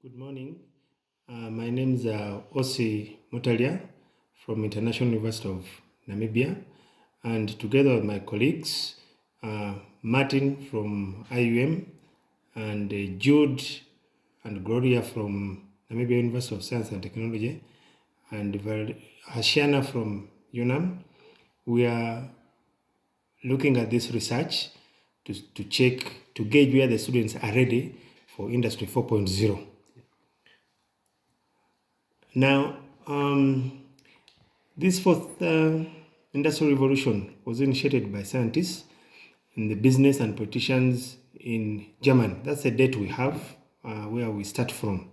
Good morning. My name is Aussie Mutalya from International University of Namibia, and together with my colleagues, Martin from IUM, and Jude and Gloria from Namibia University of Science and Technology, and Hashiana from UNAM, we are looking at this research to gauge where the students are ready for Industry 4.0. Now, this fourth industrial revolution was initiated by scientists in the business and politicians in Germany. That's the date we have where we start from.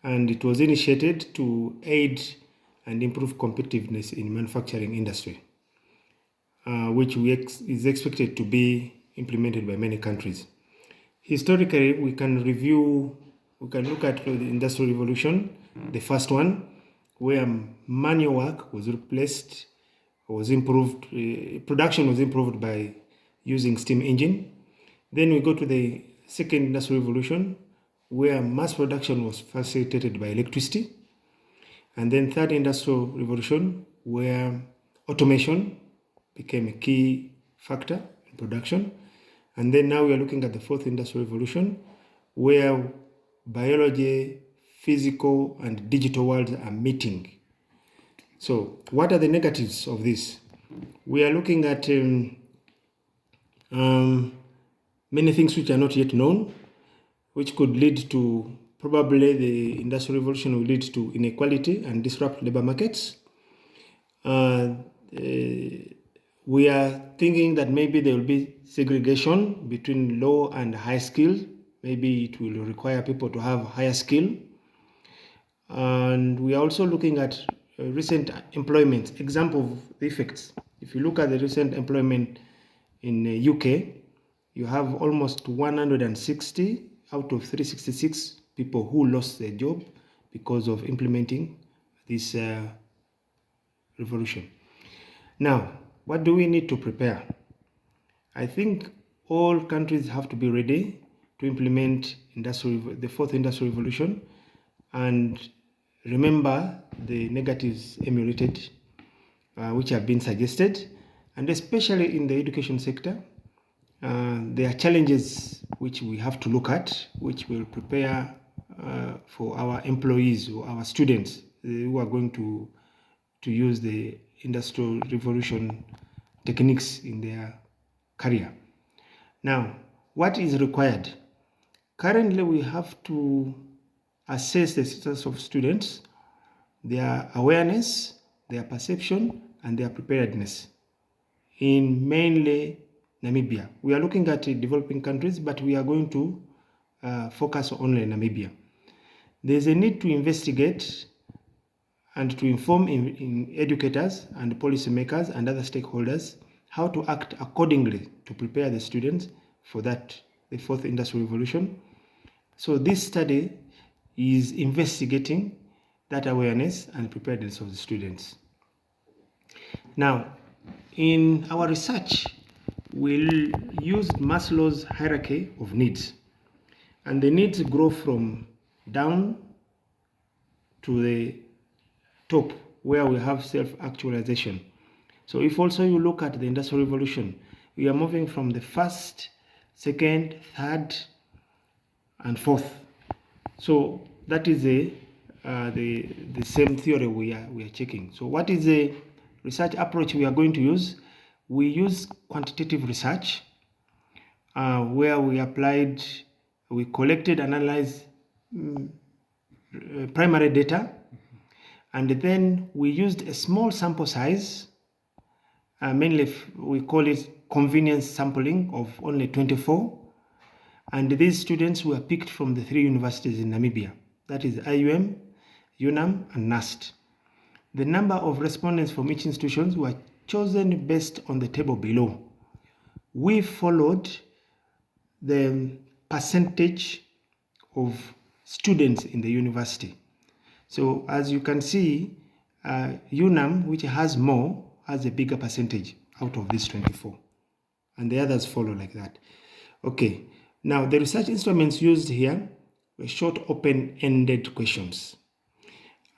And it was initiated to aid and improve competitiveness in manufacturing industry, which is expected to be implemented by many countries. Historically, we can look at the industrial revolution, the first one, where manual work was replaced, was improved, production was improved by using steam engine. Then we go to the second industrial revolution, where mass production was facilitated by electricity. And then third industrial revolution, where automation became a key factor in production. And then now we are looking at the fourth industrial revolution, where biology, physical, and digital worlds are meeting. So what are the negatives of this? We are looking at many things which are not yet known, which could lead to, probably the industrial revolution will lead to inequality and disrupt labor markets. We are thinking that maybe there will be segregation between low and high skill. Maybe it will require people to have higher skill. And we are also looking at recent employment, example of the effects. If you look at the recent employment in the UK, you have almost 160 out of 366 people who lost their job because of implementing this revolution. Now, what do we need to prepare? I think all countries have to be ready to implement the fourth industrial revolution and remember the negatives emulated, which have been suggested, and especially in the education sector, there are challenges which we have to look at, which will prepare for our employees or our students who are going to use the industrial revolution techniques in their career. Now, what is required? Currently, we have to assess the status of students, their awareness, their perception, and their preparedness in mainly Namibia. We are looking at developing countries, but we are going to focus only on Namibia. There's a need to investigate and to inform in educators and policymakers and other stakeholders how to act accordingly to prepare the students for that, the fourth industrial revolution. So this study is investigating that awareness and preparedness of the students. Now, in our research, we'll use Maslow's hierarchy of needs. And the needs grow from down to the top, where we have self-actualization. So if also you look at the industrial revolution, we are moving from the first, second, third, and fourth. So that is the same theory we are checking. So what is the research approach we are going to use? We use quantitative research, where we collected, analyzed primary data, and then we used a small sample size, mainly we call it convenience sampling of only 24. And these students were picked from the 3 universities in Namibia, that is IUM, UNAM, and NUST. The number of respondents from each institution were chosen based on the table below. We followed the percentage of students in the university. So as you can see, UNAM, which has more, has a bigger percentage out of these 24. And the others follow like that. Okay, now the research instruments used here short open-ended questions.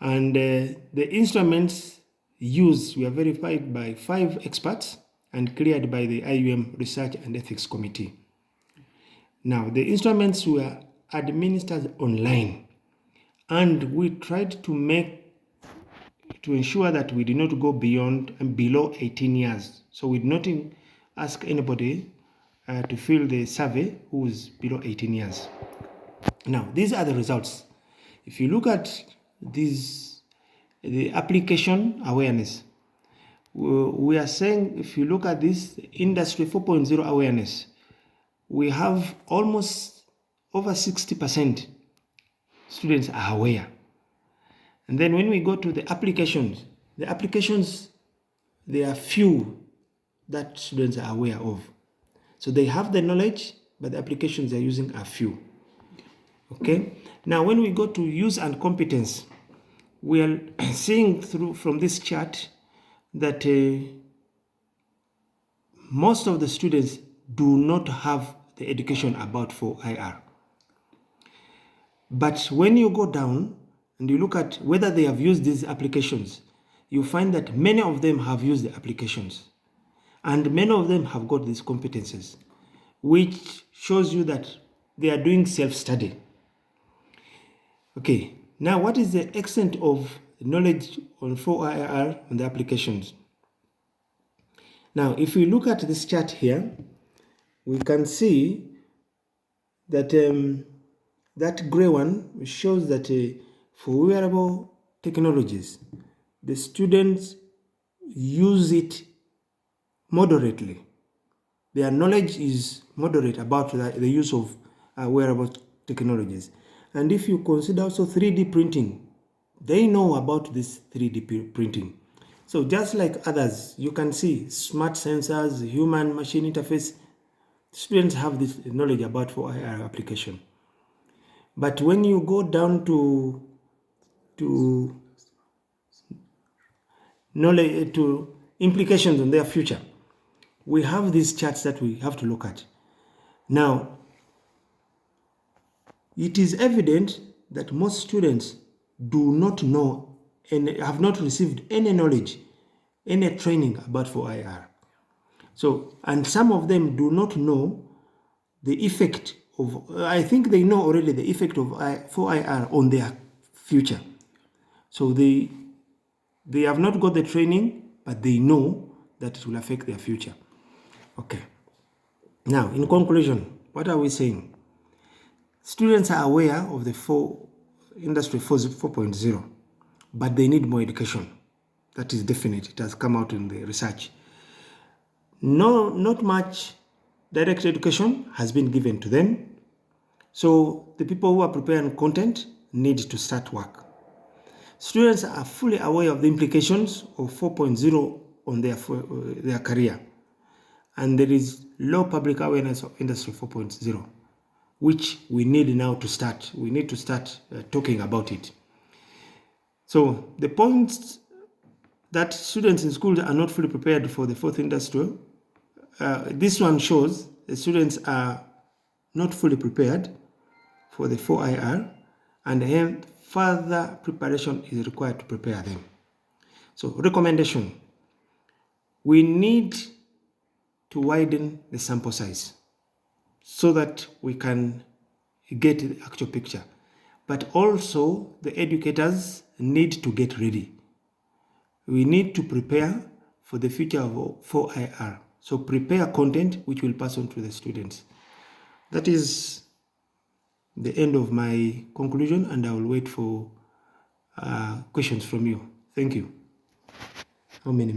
And the instruments used were verified by 5 experts and cleared by the IUM Research and Ethics Committee. Now, the instruments were administered online, and we tried to ensure that we did not go beyond and below 18 years. So we did not ask anybody to fill the survey who is below 18 years. Now, these are the results. If you look at the application awareness, we are saying, if you look at this industry 4.0 awareness, we have almost over 60% students are aware. And then when we go to the applications, there are few that students are aware of. So they have the knowledge, but the applications they're using are few. Okay. Now, when we go to use and competence, we are seeing from this chart that most of the students do not have the education about 4IR. But when you go down and you look at whether they have used these applications, you find that many of them have used the applications, and many of them have got these competences, which shows you that they are doing self-study. Okay, now what is the extent of knowledge on 4IR on the applications? Now, if we look at this chart here, we can see that that gray one shows that for wearable technologies, the students use it moderately. Their knowledge is moderate about the use of wearable technologies. And if you consider also 3D printing, they know about this 3D printing. So just like others, you can see smart sensors, human-machine interface, students have this knowledge about 4IR application. But when you go down to knowledge, to implications on their future, we have these charts that we have to look at. Now, it is evident that most students do not know and have not received any knowledge, any training about 4IR. So, and some of them do not know the effect of, I think they know already the effect of 4IR on their future. So they have not got the training, but they know that it will affect their future. Okay. Now, in conclusion, what are we saying? Students are aware of the Industry 4.0, but they need more education. That is definite. It has come out in the research. No, not much direct education has been given to them. So the people who are preparing content need to start work. Students are fully aware of the implications of 4.0 on their career. And there is low public awareness of Industry 4.0, which we need now to start. We need to start talking about it. So the points that students in schools are not fully prepared for the fourth industrial, this one shows the students are not fully prepared for the 4IR, and hence further preparation is required to prepare them. So recommendation, we need to widen the sample size so that we can get the actual picture. But also the educators need to get ready. We need to prepare for the future of 4IR. So prepare content which will pass on to the students. That is the end of my conclusion, and I will wait for questions from you. Thank you. How many?